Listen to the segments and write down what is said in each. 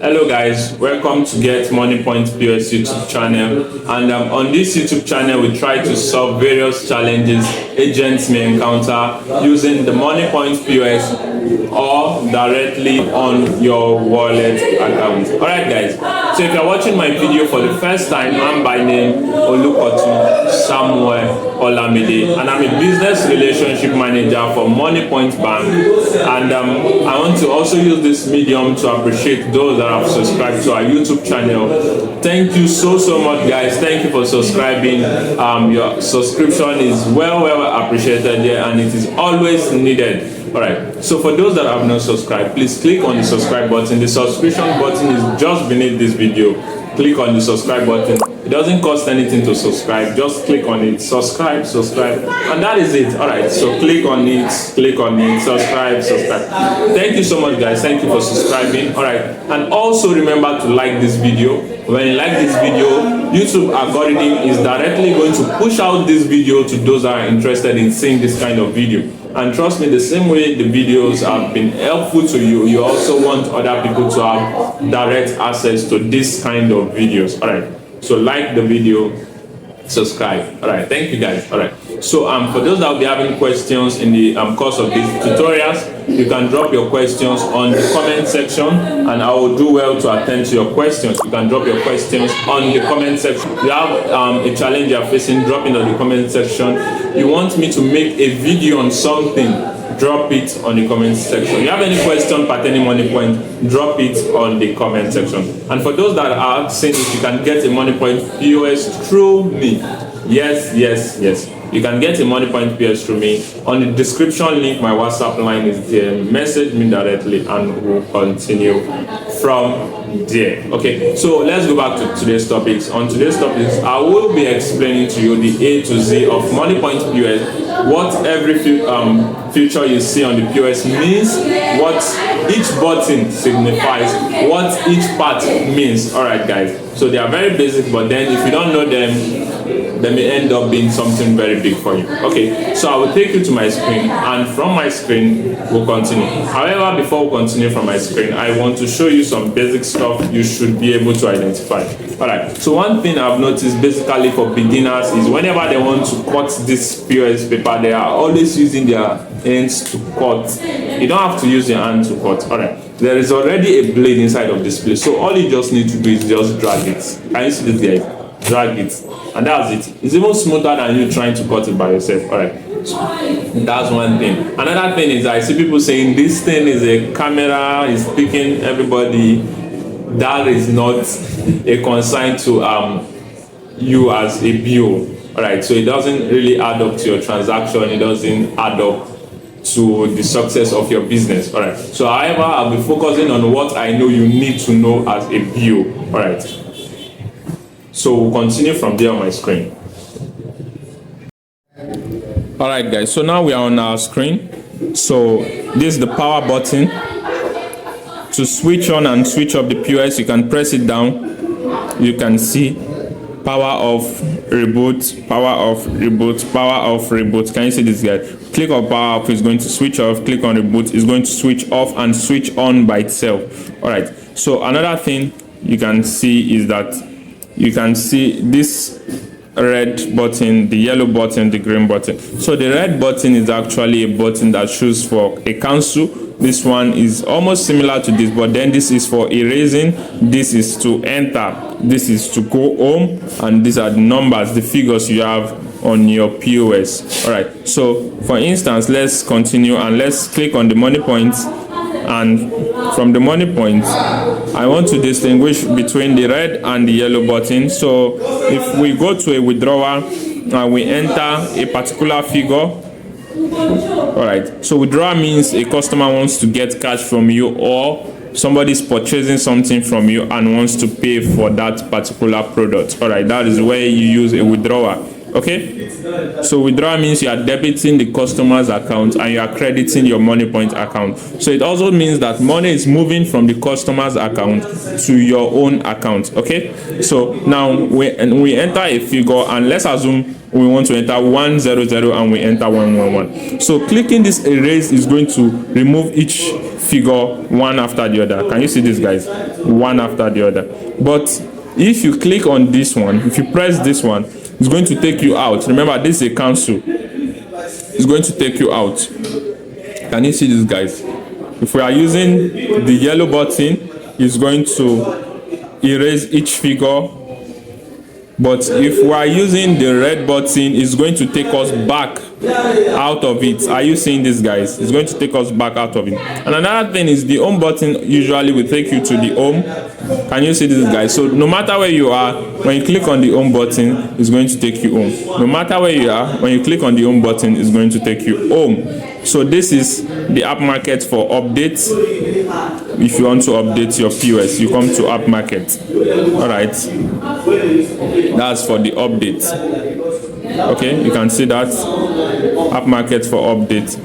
Hello guys, welcome to Get Moniepoint POS YouTube channel, and on this YouTube channel we try to solve various challenges agents may encounter using the Moniepoint POS or directly on your wallet account. Alright guys, so if you're watching my video for the first time, I'm by name Olukotu Samuel Olamide, and I'm a business relationship manager for Moniepoint Bank, and I want to also use this medium to appreciate those that have subscribed to our YouTube channel. Thank you so much guys. Thank you for subscribing. Your subscription is well appreciated here, and it is always needed. Alright, so for those that have not subscribed, please click on the subscribe button. The subscription button is just beneath this video. Click on the subscribe button. It doesn't cost anything to subscribe. Just click on it, subscribe, and that is it. Alright, so click on it, subscribe. Thank you so much guys. Thank you for subscribing. Alright, and also remember to like this video. When you like this video, YouTube algorithm is directly going to push out this video to those that are interested in seeing this kind of video. And trust me, the same way the videos have been helpful to you, you also want other people to have direct access to this kind of videos. Alright, so like the video, subscribe. Alright, thank you guys. Alright, so for those that will be having questions in the course of these tutorials, you can drop your questions on the comment section, and I will do well to attend to your questions. You can drop your questions on the comment section. You have a challenge you are facing, drop it on the comment section. You want me to make a video on something, drop it on the comment section. You have any question pertaining Moniepoint, drop it on the comment section. And for those that are asking if you can get a Moniepoint POS through me, yes, you can get a Moniepoint POS through me. On the description link, my WhatsApp line is there. Message me directly and we'll continue from there. Okay, so let's go back to today's topics. On today's topics, I will be explaining to you the A to Z of Moniepoint POS, what every feature you see on the POS means, what each button signifies, what each part means. Alright guys, so they are very basic, but then if you don't know them, they may end up being something very big for you. Okay, so I will take you to my screen, and from my screen we'll continue. However, before we continue from my screen, I want to show you some basic stuff you should be able to identify. Alright, so one thing I've noticed basically for beginners is whenever they want to cut this POS paper, they are always using their hands to cut. You don't have to use your hand to cut. Alright, there is already a blade inside of this place, so all you just need to do is just drag it. Can you see this guy? Drag it, and that's it. It's even smoother than you trying to cut it by yourself. All right, so that's one thing. Another thing is I see people saying this thing is a camera, is picking everybody. That is not a concern to you as a BO. All right, so it doesn't really add up to your transaction. It doesn't add up to the success of your business. All right, so however, I'll be focusing on what I know you need to know as a BO. All right, so we'll continue from there on my screen. Alright guys, so now we are on our screen. So this is the power button. To switch on and switch off the POS, you can press it down. You can see power off, reboot, power off, reboot, power off, reboot. Can you see this guy? Click on power off, it's going to switch off. Click on reboot, it's going to switch off and switch on by itself. Alright, so another thing you can see is that you can see this red button, the yellow button, the green button. So the red button is actually a button that shows for a cancel. This one is almost similar to this, but then this is for erasing, this is to enter, this is to go home, and these are the numbers, the figures you have on your POS. All right, so for instance, let's continue and let's click on the Moniepoint. And from the Moniepoint, I want to distinguish between the red and the yellow button. So if we go to a withdrawal and we enter a particular figure, all right, so withdrawal means a customer wants to get cash from you, or somebody's purchasing something from you and wants to pay for that particular product. All right, that is where you use a withdrawal. Okay, so withdrawal means you are debiting the customer's account and you are crediting your Moniepoint account. So it also means that money is moving from the customer's account to your own account. Okay, so now we enter a figure, and let's assume we want to enter 100 and we enter 111. So clicking this erase is going to remove each figure one after the other. Can you see this, guys? One after the other. But if you click on this one, if you press this one, it's going to take you out. Remember, this is a cancel. It's going to take you out. Can you see this, guys? If we are using the yellow button, it's going to erase each figure. But if we are using the red button, it's going to take us back out of it. Are you seeing this, guys? It's going to take us back out of it. And another thing is the home button usually will take you to the home. Can you see this, guys? So no matter where you are, when you click on the home button, it's going to take you home. No matter where you are, when you click on the home button, it's going to take you home. So this is the app market for updates. If you want to update your POS, you come to app market. All right, that's for the update. Okay, you can see that app market for update.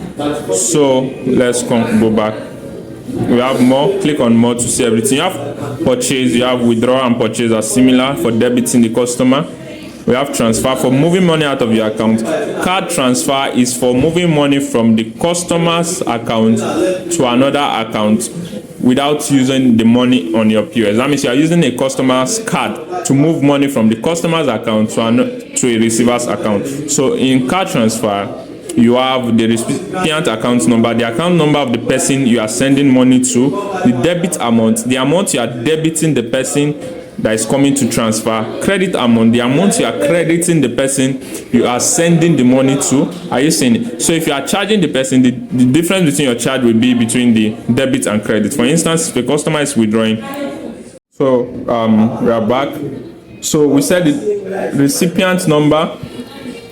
So let's go back. We have more. Click on more to see everything. You have purchase, you have withdraw and purchase are similar for debiting the customer. We have transfer for moving money out of your account. Card transfer is for moving money from the customer's account to another account without using the money on your POS. That means you are using a customer's card to move money from the customer's account to a receiver's account. So in card transfer, you have the recipient account number, the account number of the person you are sending money to, the debit amount, the amount you are debiting the person that is coming to transfer, credit amount, the amount you are crediting the person you are sending the money to. Are you seeing it? So if you are charging the person, the difference between your charge will be between the debit and credit. For instance, if a customer is withdrawing, so we are back. So we said the recipient number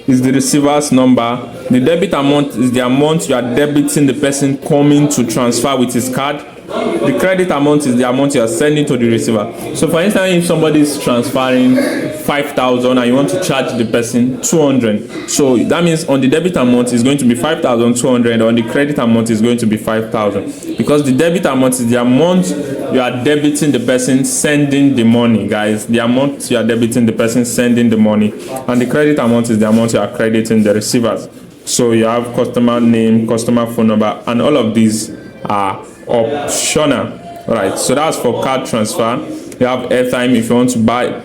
is the receiver's number. The debit amount is the amount you are debiting the person coming to transfer with his card. The credit amount is the amount you are sending to the receiver. So for instance, if somebody is transferring 5,000 and you want to charge the person 200, so that means on the debit amount is going to be 5,200, on the credit amount is going to be 5,000, because the debit amount is the amount you are debiting the person sending the money, guys. The amount you are debiting the person sending the money, and the credit amount is the amount you are crediting the receivers. So you have customer name, customer phone number, and all of these are optional. All right, so that's for card transfer. You have airtime. If you want to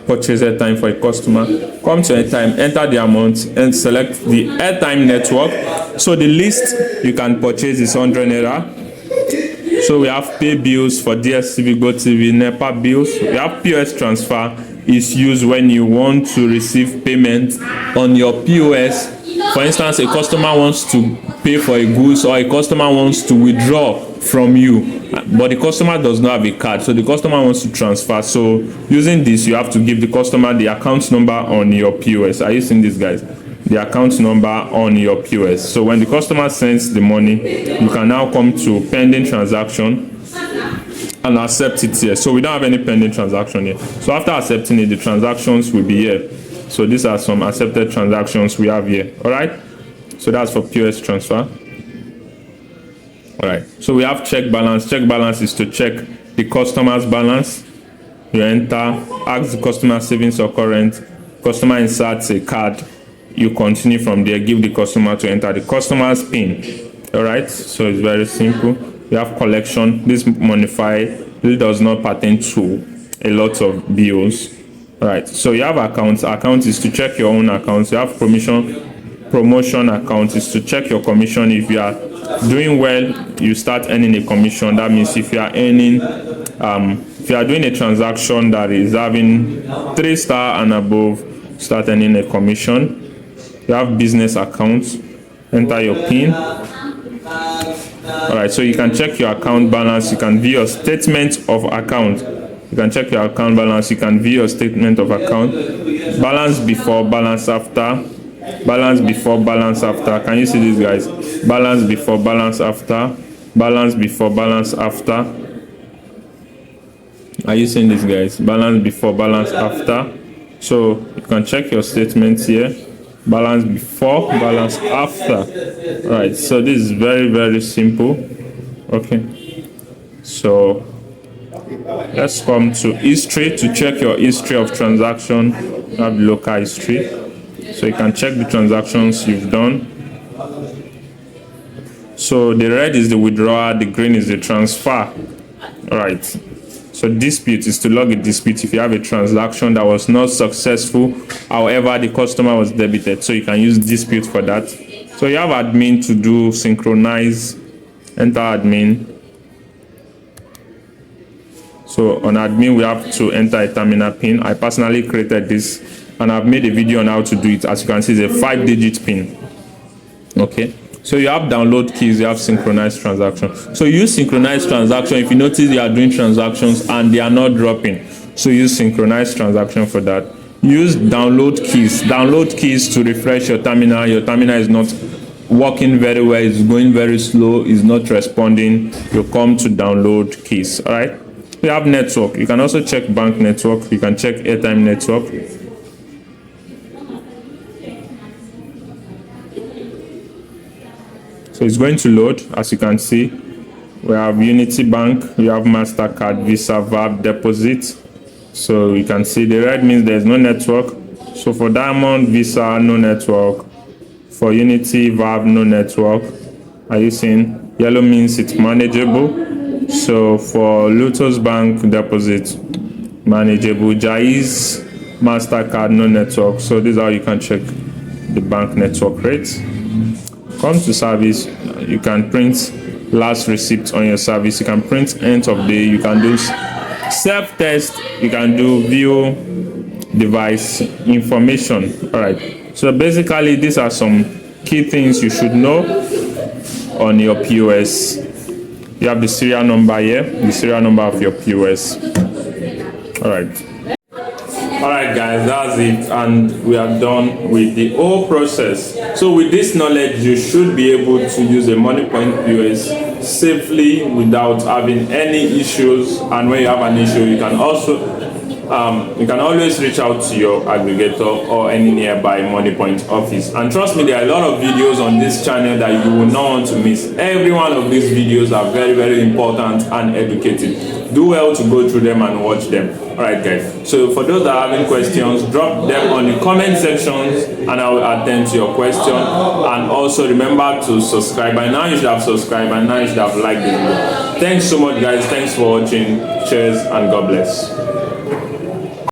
purchase airtime for a customer, come to airtime, enter the amount and select the airtime network. So the least you can purchase is 100 naira. So we have pay bills for DSTV, GoTV, NEPA bills. We have POS transfer is used when you want to receive payment on your POS. For instance, a customer wants to pay for a goods, or a customer wants to withdraw from you, but the customer does not have a card, so the customer wants to transfer. So using this, you have to give the customer the account number on your POS. Are you seeing this, guys? The account number on your POS. So when the customer sends the money, you can now come to pending transaction and accept it here. So we don't have any pending transaction here. So after accepting it, the transactions will be here. So these are some accepted transactions we have here. All right, so that's for POS transfer. All right, so we have check balance. Check balance is to check the customer's balance. You enter, ask the customer savings or current. Customer inserts a card. You continue from there, give the customer to enter the customer's PIN. All right, so it's very simple. You have collection. This Monify really does not pertain to a lot of bills. All right, so you have accounts. Account is to check your own accounts. You have promotion account is to check your commission. If you are doing well, you start earning a commission. That means if you are earning if you are doing a transaction that is having 3-star and above, start earning a commission. You have business accounts. Enter your PIN. All right, so you can check your account balance. You can view your statement of account. You can check your account balance. You can view your statement of account. Balance before, balance after. Balance before, balance after. Can you see this, guys? Balance before, balance after. Balance before, balance after. Are you seeing this, guys? Balance before, balance after. So you can check your statements here. balance before, balance after. All right, so this is very, very simple. Okay, so let's come to history to check your history of transaction. You have local history, so you can check the transactions you've done. So the red is the withdrawal, the green is the transfer. All right, so dispute is to log a dispute if you have a transaction that was not successful, however the customer was debited, so you can use dispute for that. So you have admin to do synchronize, enter admin. So on admin we have to enter a terminal pin. I personally created this and I've made a video on how to do it. As you can see, it's a 5-digit pin. Okay, so you have download keys, you have synchronized transaction. So use synchronized transaction if you notice you are doing transactions and they are not dropping. So use synchronized transaction for that. Use download keys to refresh your terminal. Your terminal is not working very well, it's going very slow, it's not responding. You come to download keys. All right, we have network. You can also check bank network, you can check airtime network. So it's going to load. As you can see, we have Unity Bank, we have MasterCard, Visa, VAB, deposit. So you can see the red means there's no network. So for Diamond, Visa, no network. For Unity, VAB, no network. Are you seeing? Yellow means it's manageable. So for Lotus Bank, deposit, manageable. Jaiz, MasterCard, no network. So this is how you can check the bank network rates. Come to service, you can print last receipt on your service, you can print end of day, you can do self-test, you can do view device information. All right, so basically these are some key things you should know on your POS. You have the serial number here, the serial number of your POS. Alright guys, that's it, and we are done with the whole process. So with this knowledge, you should be able to use a Moniepoint POS safely without having any issues. And when you have an issue, you can also you can always reach out to your aggregator or any nearby Moniepoint office. And trust me, there are a lot of videos on this channel that you will not want to miss. Every one of these videos are very, very important and educative. Do well to go through them and watch them. Alright guys, so for those that are having questions, drop them on the comment sections and I will attend to your question. And also remember to subscribe. By now you should have subscribed, and now you should have liked the video. Thanks so much guys, thanks for watching. Cheers and God bless.